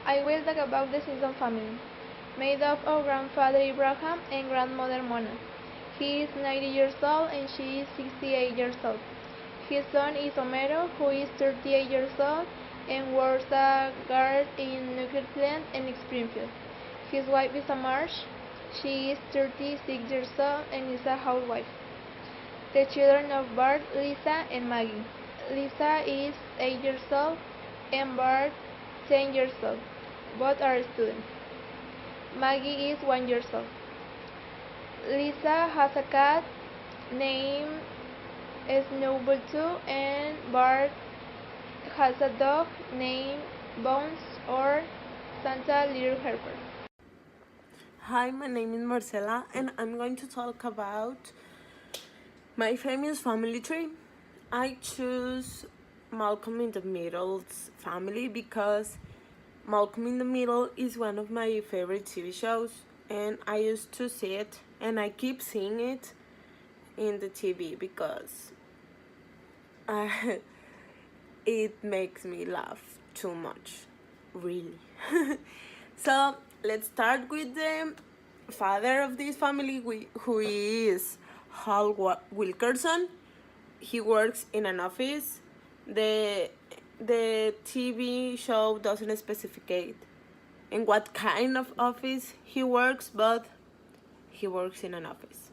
I will talk about the Simpson family, made up of grandfather Abraham and grandmother Mona. He is 90 years old and she is 68 years old. His son is Homero, who is 38 years old and works a guard in nuclear plant in Springfield. His wife is Marge. She is 36 years old and is a housewife. The children of Bart, Lisa, and Maggie. Lisa is 8 years old and Bart 10 years old. Both are students. Maggie is 1 year old. Lisa has a cat named Snowball too, and Bart has a dog named Bones or Santa Little Helper. Hi, my name is Marcela, and I'm going to talk about my famous family tree. I choose Malcolm in the Middle's family because Malcolm in the Middle is one of my favorite TV shows, and I used to see it, and I keep seeing it in the TV because it makes me laugh too much, really. So let's start with the father of this family, who is Hal Wilkerson. He works in an office. The TV show doesn't specify in what kind of office he works, but he works in an office.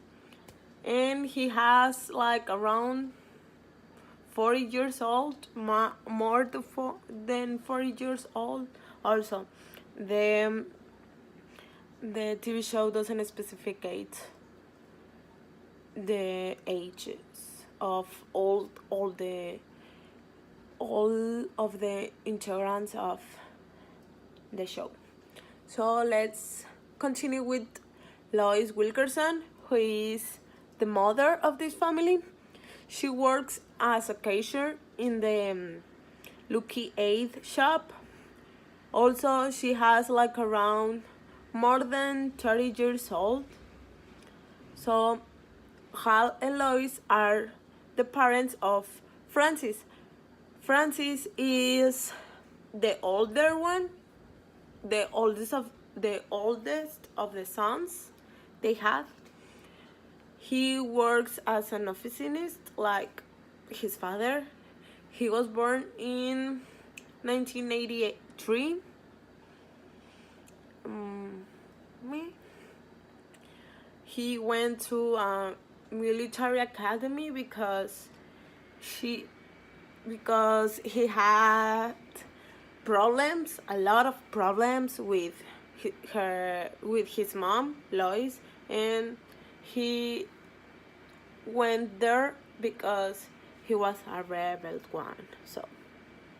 And he has like around 40 years old, more than 40 years old. Also, the TV show doesn't specify the ages of all of the integrants of the show. So let's continue with Lois Wilkerson, who is the mother of this family. She works as a cashier in the Lucky 8 shop. Also, she has like around more than 30 years old. So Hal and Lois are the parents of Francis. Francis is the older one, the oldest of the sons they have. He works as an officinist like his father. He was born in 1983. He went to a military academy because he had problems, a lot of problems with his mom, Lois, and he went there because he was a rebel one, so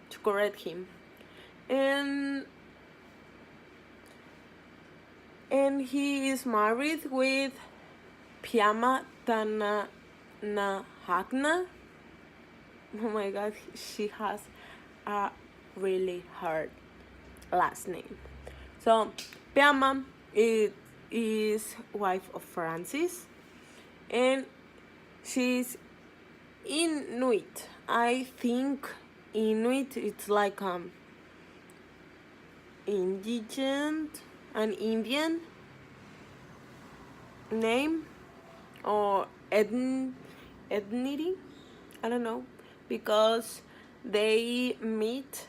to correct him. And he is married with Piama Tanahagna. Oh my god, she has a really hard last name. So Piama is wife of Francis, and she's Inuit. I think Inuit it's like indigent, an Indian name or ethnicity. I don't know, because they met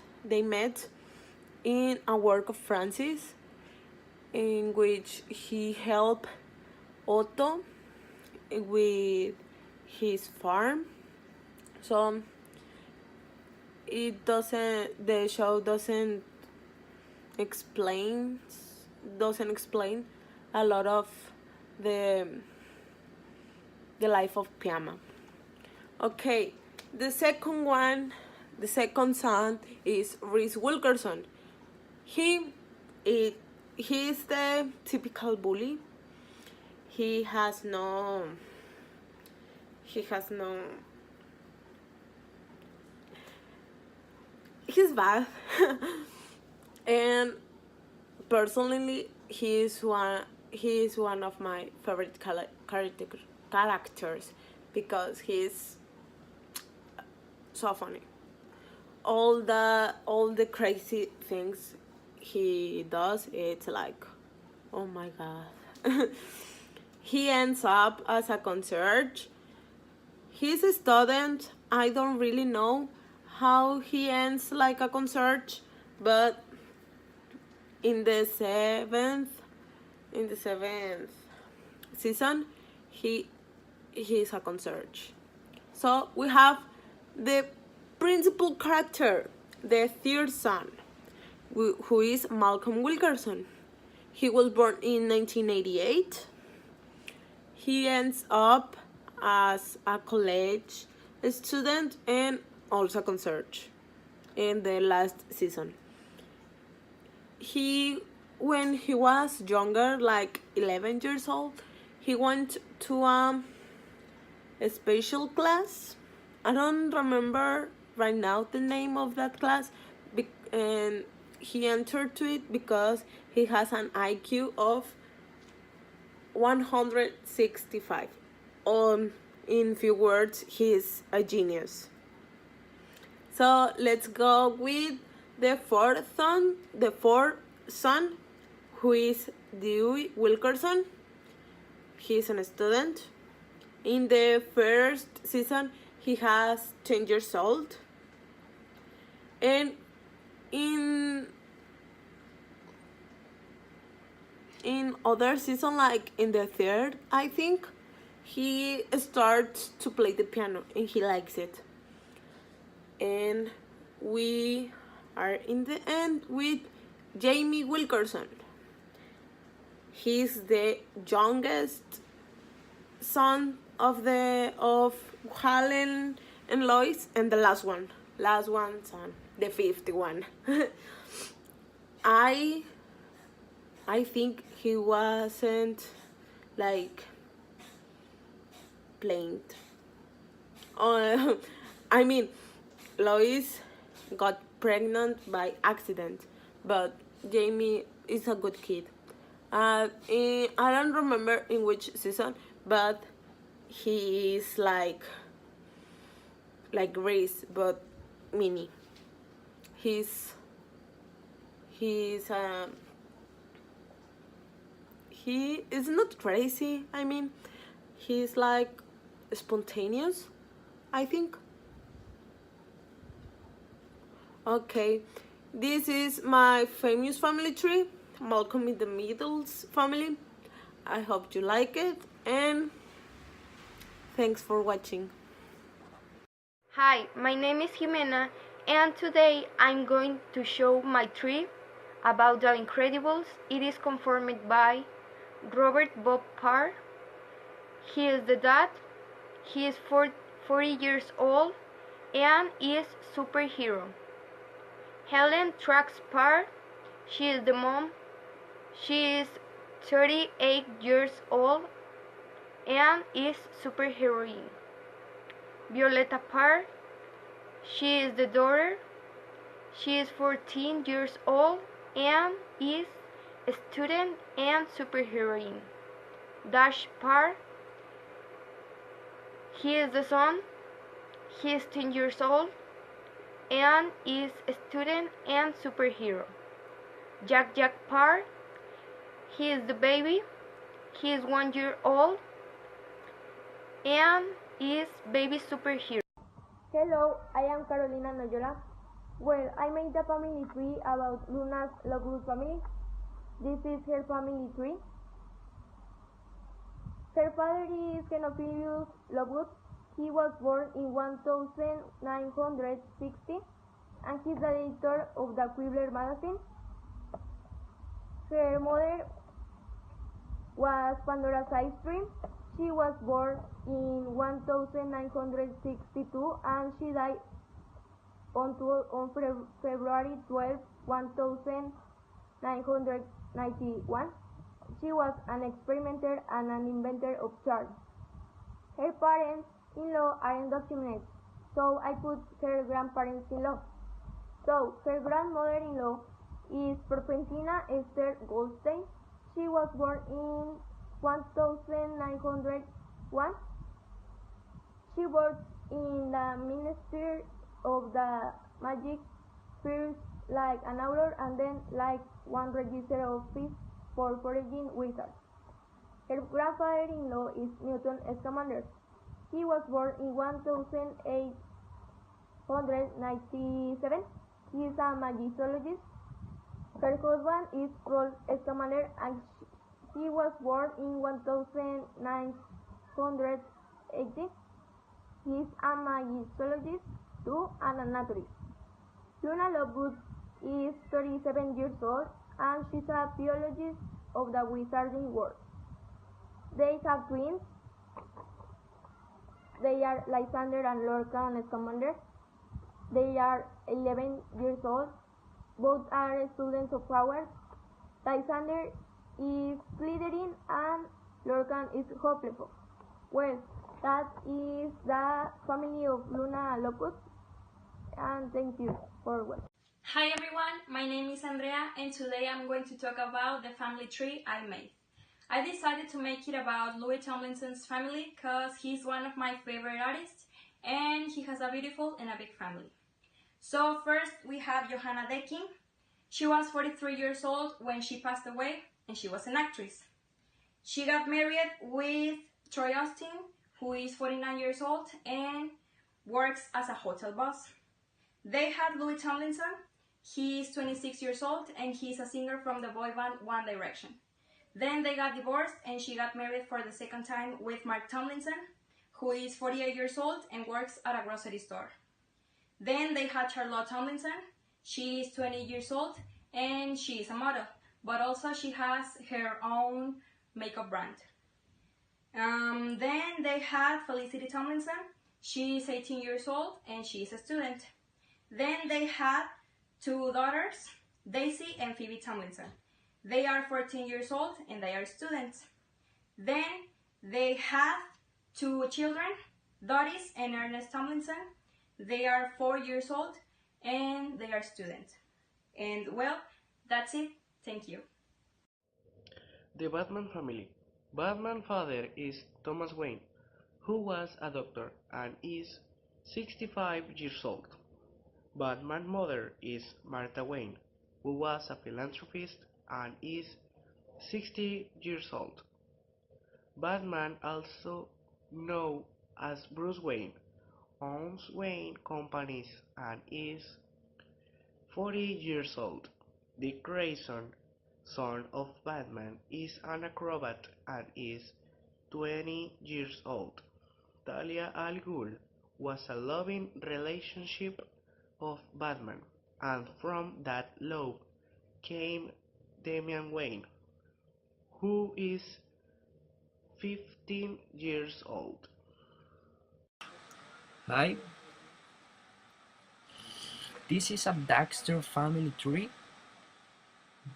in a work of Francis in which he helped Otto with his farm. So the show doesn't explain a lot of the life of Piama. Okay, the second son is Reese Wilkerson. He's the typical bully. He's bad. And personally, he's one of my favorite characters because he's so funny. All the crazy things he does, it's like, oh my god. He ends up as a concierge. He's a student. I don't really know how he ends like a concierge, but in the seventh season, he's a concierge. So we have the principal character, the third son, who is Malcolm Wilkerson. He was born in 1988. He ends up as a college student and also a concierge in the last season. When he was younger, like 11 years old, he went to a special class. I don't remember right now the name of that class, and he entered to it because he has an IQ of 165. In few words, he's a genius. So let's go with the fourth son, who is Dewey Wilkerson. He's a student. In the first season, he has 10 years old. And in other season, like in the third, I think, he starts to play the piano and he likes it. And we are in the end with Jamie Wilkerson. He's the youngest son of Helen and Lois, and the last one son, the fifth one. I think he wasn't like blamed. I mean, Lois got pregnant by accident, but Jamie is a good kid. I don't remember in which season, but he is like Grace, but mini. He is not crazy. I mean, he's like spontaneous, I think. Okay, this is my famous family tree, Malcolm in the Middle's family. I hope you like it, and thanks for watching. Hi, my name is Jimena, and today I'm going to show my tree about The Incredibles. It is confirmed by Robert Bob Parr. He is the dad. He is 40 years old and is superhero. Helen Trax Parr. She is the mom. She is 38 years old and is superheroine. Violeta Parr. She is the daughter. She is 14 years old and is a student and superheroine. Dash Parr. He is the son. He is 10 years old and is a student and superhero. Jack Parr. He is the baby. He is 1 year old and is baby superhero. Hello, I am Carolina Noyola. Well, I made a family tree about Luna's Lovegood family. This is her family tree. Her father is Xenophilius Lovegood. He was born in 1960 and he's the editor of the Quibbler magazine. Her mother was Pandora Systrom. She was born in 1962 and she died on February 12, 1991. She was an experimenter and an inventor of charms. Her parents-in-law are undocumented, so I put her grandparents-in-law. So her grandmother-in-law is Propentina Esther Goldstein. She was born in 1901. She worked in the Ministry of the Magic First like an author and then like one register of fees for foraging wizards. Her grandfather-in-law is Newton Scamander. He was born in 1897. He is a magiciologist. Her husband is Rolf Scamander and he was born in 1980. He is a magiciologist too and a naturalist. Luna Lovegood is 37 years old and she's a biologist of the wizarding world. They have twins. They are Lysander and Lorcan Scamander. They are 11 years old. Both are students of Hogwarts. Lysander is Slytherin and Lorcan is Hufflepuff. Well, that is the family of Luna Lovegood. And thank you for watching. Hi everyone, my name is Andrea and today I'm going to talk about the family tree I made. I decided to make it about Louis Tomlinson's family because he's one of my favorite artists and he has a beautiful and a big family. So first we have Johanna Deakin. She was 43 years old when she passed away and she was an actress. She got married with Troy Austin, who is 49 years old and works as a hotel boss. They had Louis Tomlinson. He is 26 years old and he's a singer from the boy band One Direction. Then they got divorced and she got married for the second time with Mark Tomlinson, who is 48 years old and works at a grocery store. Then they had Charlotte Tomlinson. She is 20 years old and she is a model, but also she has her own makeup brand. Then they had Felicity Tomlinson. She is 18 years old and she is a student. Then they had two daughters, Daisy and Phoebe Tomlinson. They are 14 years old and they are students. Then they have two children, Doris and Ernest Tomlinson. They are 4 years old and they are students. And well, that's it. Thank you. The Batman family. Batman's father is Thomas Wayne, who was a doctor and is 65 years old. Batman's mother is Martha Wayne, who was a philanthropist and is 60 years old. Batman, also known as Bruce Wayne, owns Wayne Companies and is 40 years old. Dick Grayson, son of Batman, is an acrobat and is 20 years old. Talia al Ghul was a loving relationship of Batman, and from that love came Damian Wayne, who is 15 years old. Hi, this is a Dexter family tree.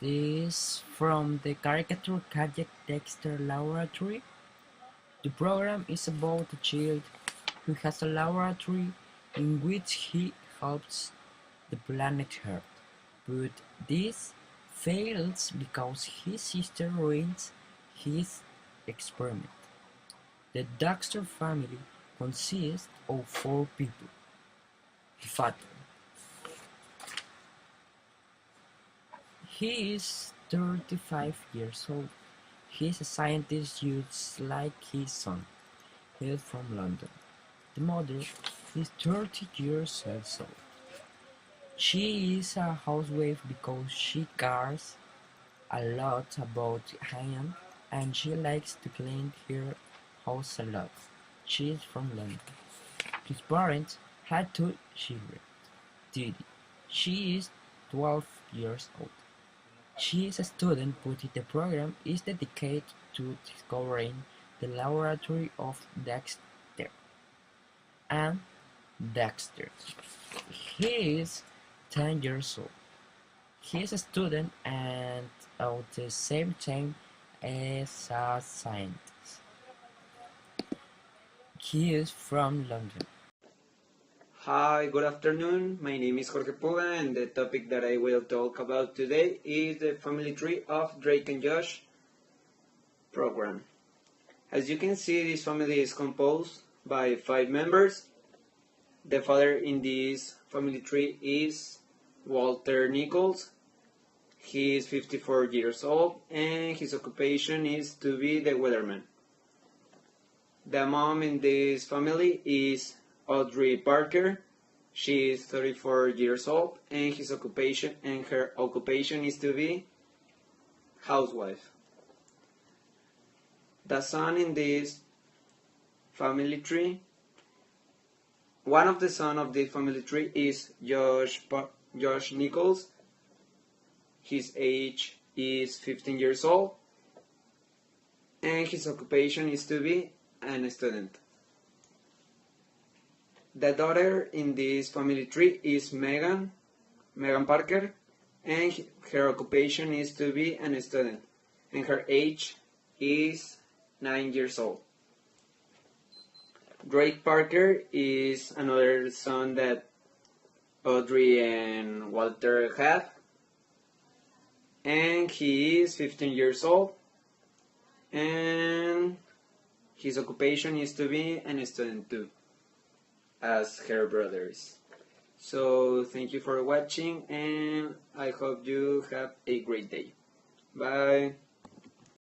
This from the caricature Kajak Dexter Laboratory. The program is about a child who has a laboratory in which he helps the planet Earth, but this fails because his sister ruins his experiment. The Dexter family consists of 4 people. The father. He is 35 years old. He is a scientist just like his son. He is from London. The mother is 30 years old. She is a housewife because she cares a lot about hygiene and she likes to clean her house a lot. She is from London. His parents had 2 children. Didi. She is 12 years old. She is a student, but the program is dedicated to discovering the laboratory of Dexter. And Dexter. He is 10 years old. He is a student and at the same time is a scientist. He is from London. Hi, good afternoon. My name is Jorge Puga and the topic that I will talk about today is the family tree of Drake and Josh program. As you can see, this family is composed by 5 members. The father in this family tree is Walter Nichols. He is 54 years old and his occupation is to be the weatherman. The mom in this family is Audrey Parker. She is 34 years old and her occupation is to be housewife. The son in this family tree, one of the sons of the family tree is Josh Nichols. His age is 15 years old and his occupation is to be an student. The daughter in this family tree is Megan Parker, and her occupation is to be an student, and her age is 9 years old. Drake Parker is another son that Audrey and Walter have, and he is 15 years old, and his occupation is to be an student too, as her brothers. So thank you for watching and I hope you have a great day. Bye.